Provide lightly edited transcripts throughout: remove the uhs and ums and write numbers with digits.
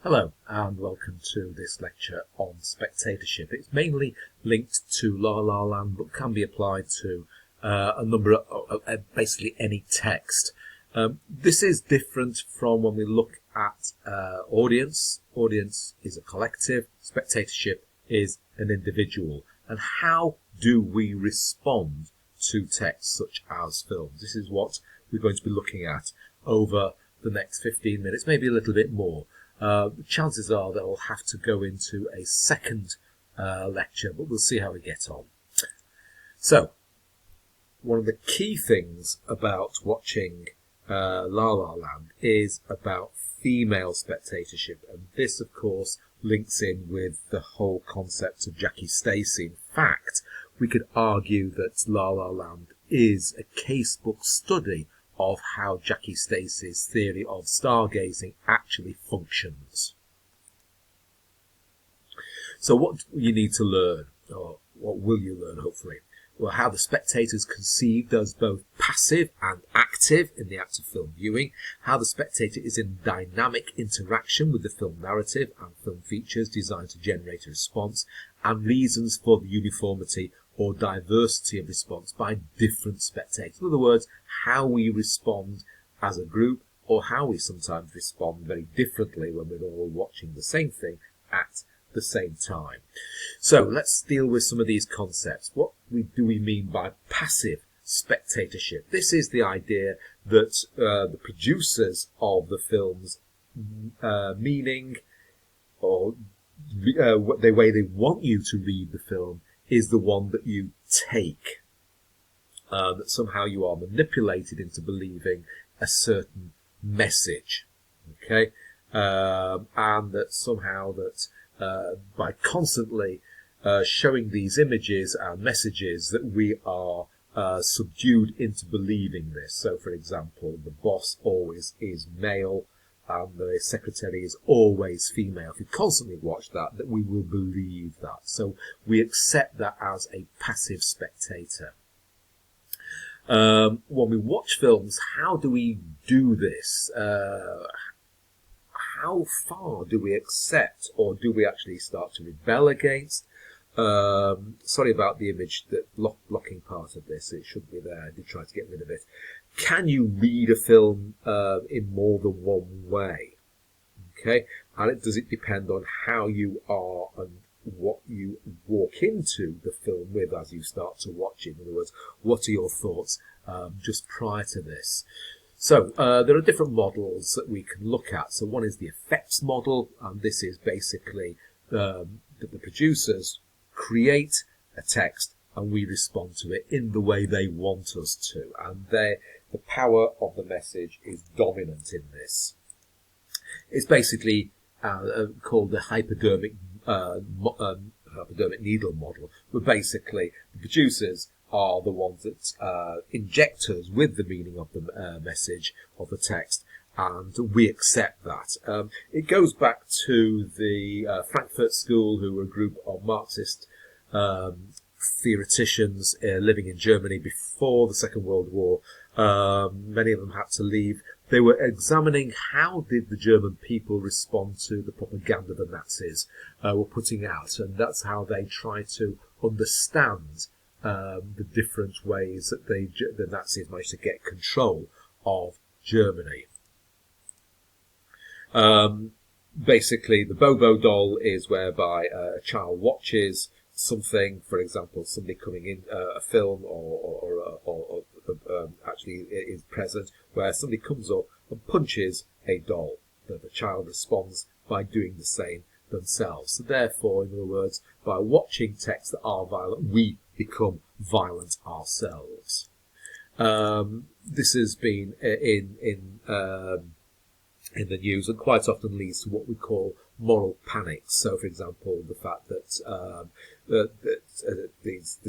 Hello and welcome to this lecture on spectatorship. It's mainly linked to La La Land but can be applied to a number of basically any text. This is different from when we look at audience. Audience is a collective, spectatorship is an individual. And how do we respond to text such as films? This is what we're going to be looking at over the next 15 minutes, maybe a little bit more. Chances are that I'll have to go into a second lecture, but we'll see how we get on. So, one of the key things about watching La La Land is about female spectatorship, and this, of course, links in with the whole concept of Jackie Stacey. In fact, we could argue that La La Land is a casebook study of how Jackie Stacey's theory of stargazing actually functions. So what you need to learn, or what will you learn hopefully? Well, how the spectators conceived as both passive and active in the act of film viewing, how the spectator is in dynamic interaction with the film narrative and film features designed to generate a response, and reasons for the uniformity or diversity of response by different spectators. In other words, how we respond as a group, or how we sometimes respond very differently when we're all watching the same thing at the same time. So let's deal with some of these concepts. What do we mean by passive spectatorship? This is the idea that the producers of the film's meaning, or the way they want you to read the film, is the one that you take. That somehow you are manipulated into believing a certain message. Okay? And that somehow that by constantly showing these images and messages that we are subdued into believing this. So, for example, the boss always is male and the secretary is always female. If you constantly watch that we will believe that. So we accept that as a passive spectator. When we watch films, how do we do this? How far do we accept, or do we actually start to rebel against? Sorry about the image, that blocking part of this. It shouldn't be there. I did try to get rid of it. Can you read a film in more than one way? Okay, and does it depend on how you are and what you walk into the film with as you start to watch it? In other words, what are your thoughts just prior to this? So there are different models that we can look at. So one is the effects model, and this is basically that the producers create a text and we respond to it in the way they want us to, and the power of the message is dominant in this. It's basically called the hypodermic needle model, where basically the producers are the ones that inject us with the meaning of the message of the text, and we accept that. It goes back to the Frankfurt School, who were a group of Marxist theoreticians living in Germany before the Second World War. Many of them had to leave. They were examining how did the German people respond to the propaganda the Nazis were putting out, and that's how they tried to understand the different ways that the Nazis managed to get control of Germany. Basically, the Bobo doll is whereby a child watches something, for example, somebody coming in a film, or actually is present, where somebody comes up and punches a doll. The child responds by doing the same themselves. So therefore, in other words, by watching texts that are violent, we become violent ourselves. This has been in the news, and quite often leads to what we call moral panics. So, for example, the fact that the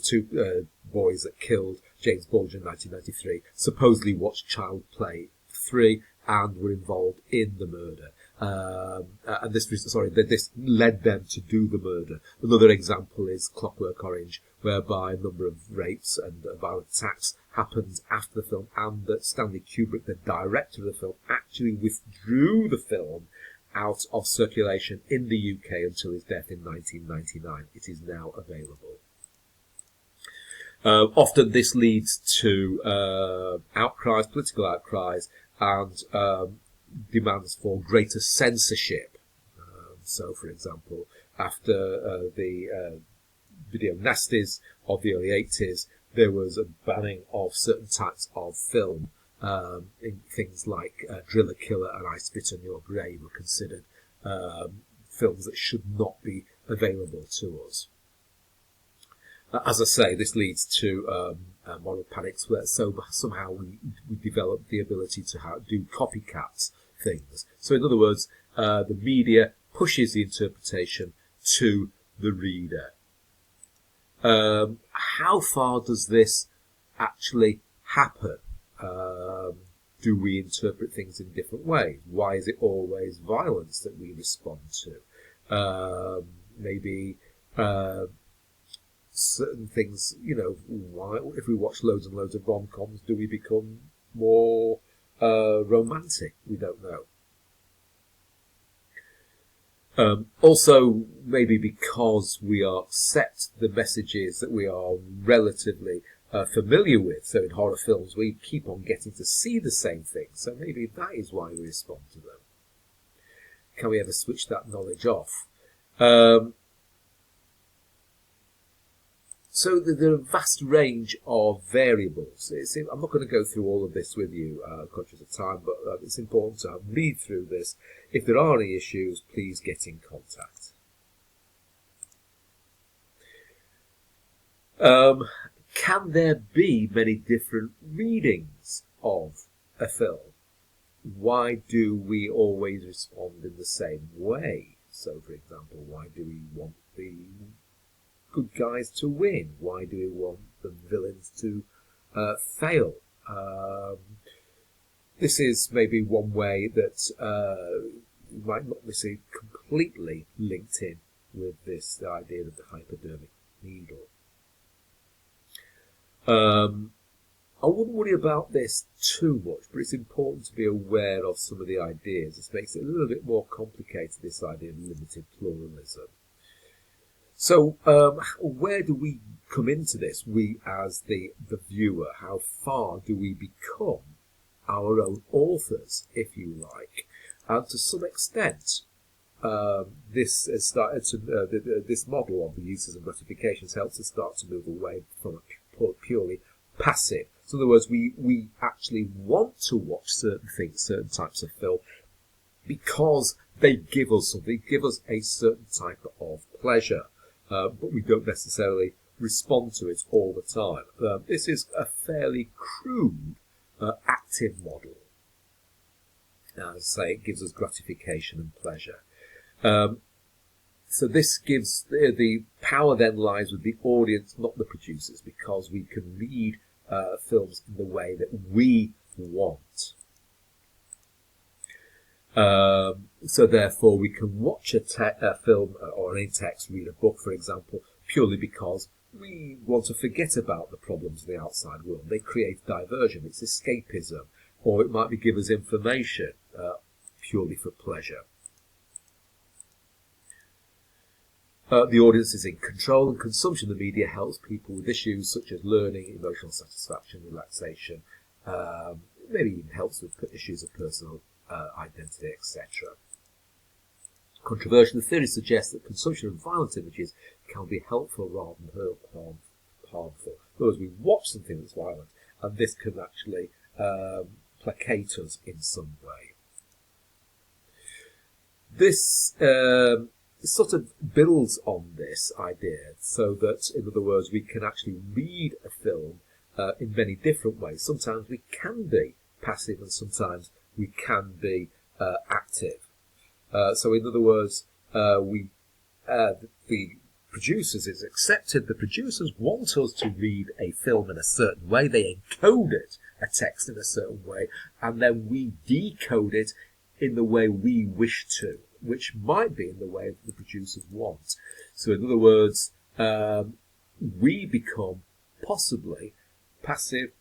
two boys that killed James Bulger in 1993 supposedly watched Child Play 3 and were involved in the murder. And this led them to do the murder. Another example is Clockwork Orange, whereby a number of rapes and violent attacks happened after the film, and that Stanley Kubrick, the director of the film, actually withdrew the film out of circulation in the UK until his death in 1999. It is now available. Often this leads to outcries, political outcries, and demands for greater censorship. So, for example, after the video nasties of the early 80s, there was a banning of certain types of film. In things like Driller Killer and I Spit on Your Grave were considered films that should not be available to us. As I say, this leads to moral panics where somehow we develop the ability to do copycat things. So in other words, the media pushes the interpretation to the reader. How far does this actually happen? Do we interpret things in different ways? Why is it always violence that we respond to? Maybe certain things, why, if we watch loads and loads of rom-coms, do we become more romantic? We don't know. Also, maybe because we are set the messages that we are relatively familiar with. So in horror films, we keep on getting to see the same things. So maybe that is why we respond to them. Can we ever switch that knowledge off? So there are a vast range of variables. I'm not going to go through all of this with you, conscious of time, but it's important to read through this. If there are any issues, please get in contact. Can there be many different readings of a film? Why do we always respond in the same way? So, for example, why do we want the good guys to win? Why do we want the villains to fail? This is maybe one way that might not necessarily completely linked in with this idea of the hypodermic needle. I wouldn't worry about this too much, but it's important to be aware of some of the ideas. This makes it a little bit more complicated, this idea of limited pluralism. So, where do we come into this, we as the viewer? How far do we become our own authors, if you like? And to some extent, this has started to, this model of the uses and gratifications helps us start to move away from a purely passive. So in other words, we actually want to watch certain things, certain types of film, because they give us something, give us a certain type of pleasure, but we don't necessarily respond to it all the time. This is a fairly crude, active model. As I say, it gives us gratification and pleasure. So this gives the power then lies with the audience, not the producers, because we can read films in the way that we want. So therefore we can watch a film or any text, read a book, for example, purely because we want to forget about the problems of the outside world. They create diversion, it's escapism, or it might be give us information purely for pleasure. The audience is in control, and consumption of the media helps people with issues such as learning, emotional satisfaction, relaxation, maybe even helps with issues of personal identity, etc. Controversial, the theory suggests that consumption of violent images can be helpful rather than harmful. In other words, we watch something that's violent, and this can actually placate us in some way. This sort of builds on this idea, so that, in other words, we can actually read a film in many different ways. Sometimes we can be passive, and sometimes we can be active. So, in other words, the producers, it's accepted the producers want us to read a film in a certain way. They encode it, a text, in a certain way, and then we decode it in the way we wish to, which might be in the way that the producers want. So in other words, we become possibly passive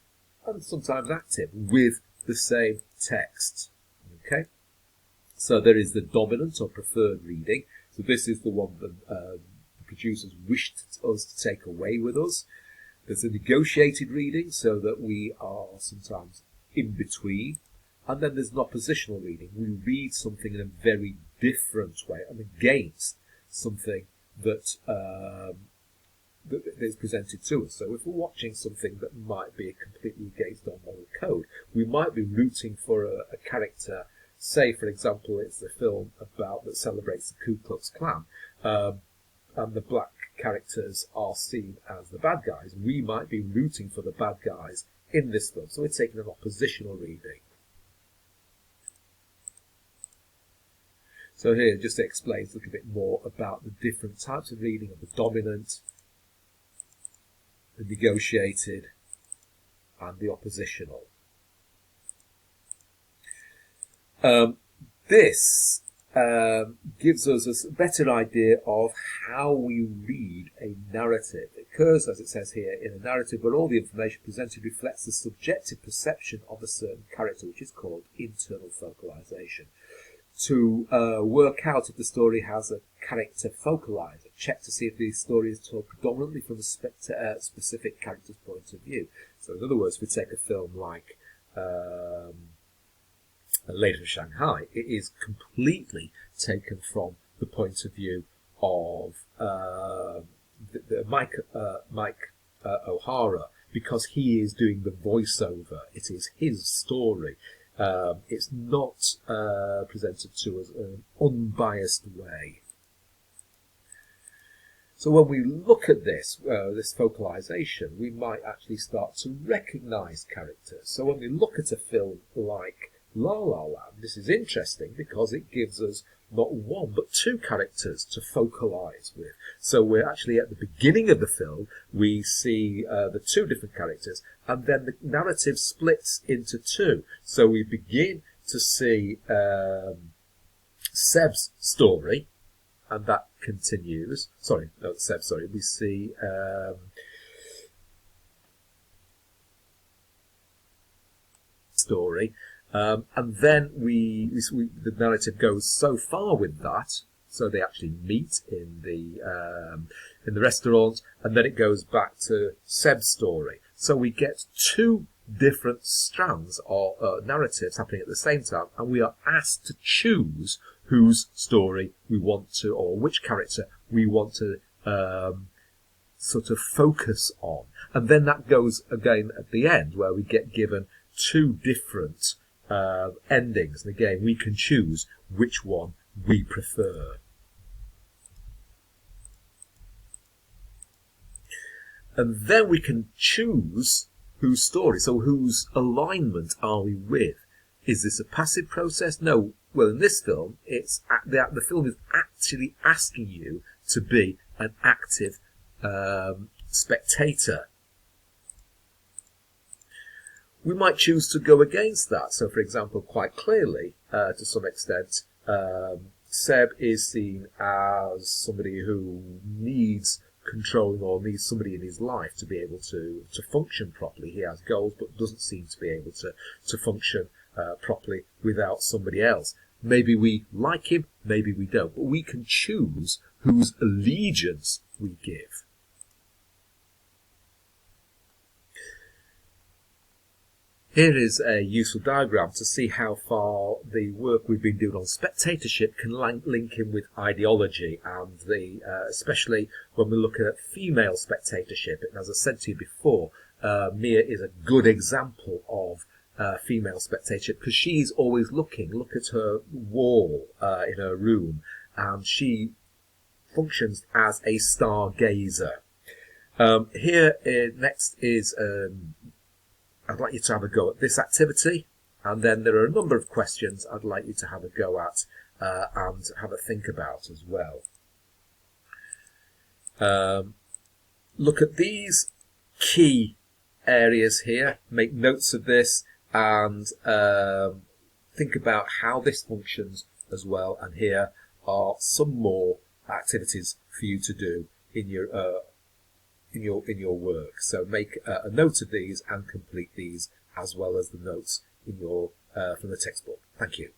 and sometimes active with the same text. Okay? So there is the dominant or preferred reading. So this is the one that the producers wished us to take away with us. There's a negotiated reading, so that we are sometimes in between. And then there's an oppositional reading. We read something in a very different way and against something that that is presented to us. So if we're watching something that might be completely against our moral code, we might be rooting for a character. Say, for example, it's a film about that celebrates the Ku Klux Klan, and the black characters are seen as the bad guys. We might be rooting for the bad guys in this film. So we're taking an oppositional reading. So here just explains a little bit more about the different types of reading of the dominant, the negotiated, and the oppositional. This gives us a better idea of how we read a narrative. It occurs, as it says here, in a narrative where all the information presented reflects the subjective perception of a certain character, which is called internal focalization. To work out if the story has a character focalizer, check to see if the story is told predominantly from a specific character's point of view. So in other words, if we take a film like Lady of Shanghai, it is completely taken from the point of view of Mike O'Hara, because he is doing the voiceover. It is his story. It's not presented to us in an unbiased way. So when we look at this focalization, we might actually start to recognize characters. So when we look at a film like La La Land, this is interesting because it gives us not one but two characters to focalize with. So we're actually at the beginning of the film, we see the two different characters, and then the narrative splits into two. So we begin to see Seb's story, and that continues. Sorry, not Seb, sorry. We see story. And then the narrative goes so far with that, so they actually meet in the restaurant, and then it goes back to Seb's story. So we get two different strands or narratives happening at the same time, and we are asked to choose whose story we want to, or which character we want to sort of focus on. And then that goes again at the end, where we get given two different endings, and again we can choose which one we prefer. And then we can choose whose story, so whose alignment are we with? Is this a passive process? No. Well, in this film, the film is actually asking you to be an active spectator. We might choose to go against that. So, for example, quite clearly, to some extent, Seb is seen as somebody who needs controlling or needs somebody in his life to be able to function properly. He has goals, but doesn't seem to be able to function properly without somebody else. Maybe we like him, maybe we don't, but we can choose whose allegiance we give. Here is a useful diagram to see how far the work we've been doing on spectatorship can link in with ideology, and especially when we look at female spectatorship. And as I said to you before, Mia is a good example of female spectatorship because she's always looking. Look at her wall in her room, and she functions as a stargazer. Here next is I'd like you to have a go at this activity, and then there are a number of questions I'd like you to have a go at and have a think about as well. Look at these key areas here, make notes of this, and think about how this functions as well. And here are some more activities for you to do in your work. So make a note of these and complete these, as well as the notes in your from the textbook. Thank you.